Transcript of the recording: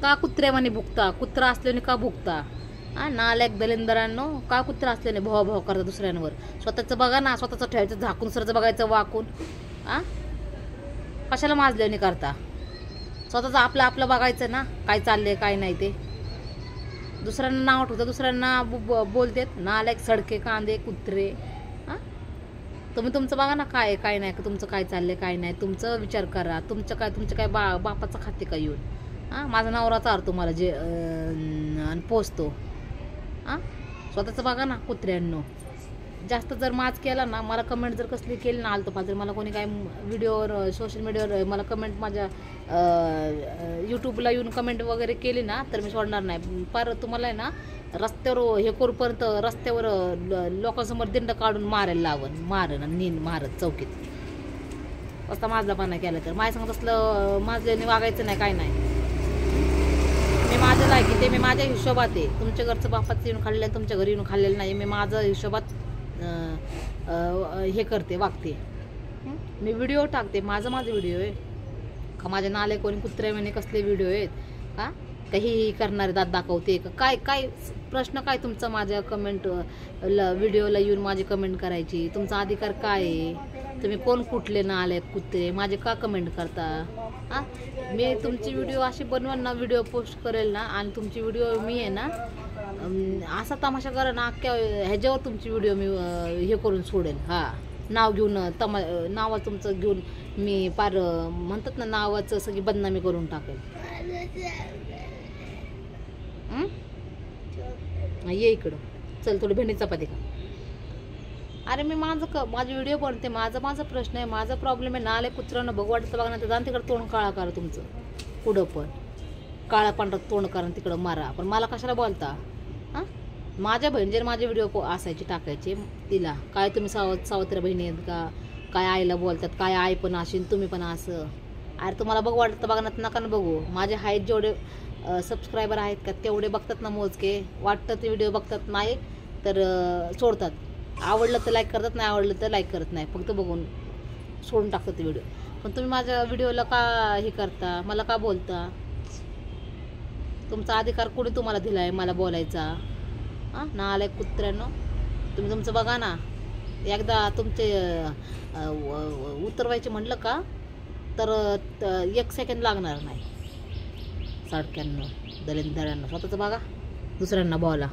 का कुत्र्यावानी भुकता? कुत्रा असल्याने का भुकता? नालायक दलिंदरांनो, का कुत्रा असल्याने भोवा भोवा करता दुसऱ्यांवर? स्वतःचं बघा ना, स्वतःचं ठेवायचं झाकून, सरचं बघायचं वाकून. कशाला माजल्याने करता? स्वतःचं आपलं आपलं बघायचं ना, काय चाललंय काय नाही ते. दुसऱ्यांना नाव ठेवतं, दुसऱ्यांना बोलतेत नालायक सडके कांदे कुत्रे. तुम्ही तुमचं बघा ना, काय काय नाही, तुमचं काय चाललंय काय नाही, तुमचं विचार करा. तुमचं काय बापाचं खाते का येऊन? माझा नवरा चारतो मला जे आणि पोचतो. स्वतःचं बघा ना कुत्र्यांनो. जास्त जर माज केला ना, मला कमेंट जर कसली केली ना आलतो पाहिजे, मला कोणी काय व्हिडिओवर सोशल मीडियावर मला कमेंट माझ्या यूट्यूबला येऊन कमेंट वगैरे केली ना, तर मी सोडणार नाही. पर तुम्हाला आहे ना रस्त्यावर हे करूपर्यंत रस्त्यावर लोकांसमोर दिंड काढून मारायला लावून मारण आणि नीन मारत चौकीत असता माझलापणा केला तर. माझ्या सांगत असलं माझल्याने वागायचं नाही काय नाही. मी माझं लायकी ते मी माझ्या हिशोबात आहे. तुमच्या घरचं बापाचं येऊन खाल्लेलं तुमच्या घरी येऊन खाल्लेलं नाही. मी माझं हिशोबात हे करते वागते. मी व्हिडिओ टाकते, माझं व्हिडिओ आहे का? माझ्या नाले कोणी कुत्र्या म्हणे कसले व्हिडिओ आहेत का? काही करणारे दात दाखवते का? काय काय प्रश्न काय तुमचा? माझ्या कमेंट व्हिडिओला येऊन माझी कमेंट करायची तुमचा अधिकार काय आहे? तुम्ही कोण कुठले ना आले कुत्रे माझे का कमेंट करता? मी तुमची व्हिडिओ अशी बनवून ना, व्हिडिओ पोस्ट करेल ना, आणि तुमची व्हिडिओ मी आहे ना असा तमाशा करा ना, अख्ख्या ह्याच्यावर तुमची व्हिडिओ मी हे करून सोडेल. नाव घेऊन नावाचं तुमचं घेऊन मी पार म्हणतात ना, नावाचं सगळी बदनामी करून टाकेल. ये इकडं, चल थोडी भेंडी चपाती का. अरे मी माझे व्हिडिओ बनते, माझा प्रश्न आहे, माझा प्रॉब्लेम आहे. नाले कुत्र्यानं बघू वाटतं बघा ना, तर जाण तिकडं तोंड काळा करा तुमचं. पुढं पण काळा पांढरा तोंड करा तिकडं मारा. पण मला कशाला बोलता? माझ्या बहिणीचे माझे व्हिडिओ असायचे टाकायचे तिला. काय तुम्ही सावत्र बहिणी आहेत का? काय आईला बोलतात? काय आई पण असेल तुम्ही पण असं? अरे तुम्हाला बघू वाटतं बघा ना, नका ना बघू. माझे आहेत जेवढे सबस्क्रायबर आहेत का तेवढे बघतात ना मोजके. वाटतं ते व्हिडिओ बघतात, नाही तर सोडतात. आवडलं तर लाईक करतात, नाही आवडलं तर लाईक करत नाही, फक्त बघून सोडून टाकतात ते व्हिडिओ. पण तुम्ही माझ्या व्हिडिओला का हे करता? मला का बोलता? तुमचा अधिकार कोणी तुम्हाला दिला आहे मला बोलायचा? नालायक कुत्र्यानो, तुम्ही तुमचं बघा ना. एकदा तुमचे उतरवायचे म्हटलं का तर 1 सेकंड लागणार नाही. साडक्यांनो दलिंदरांनो, स्वतःचं बघा, दुसऱ्यांना बोला.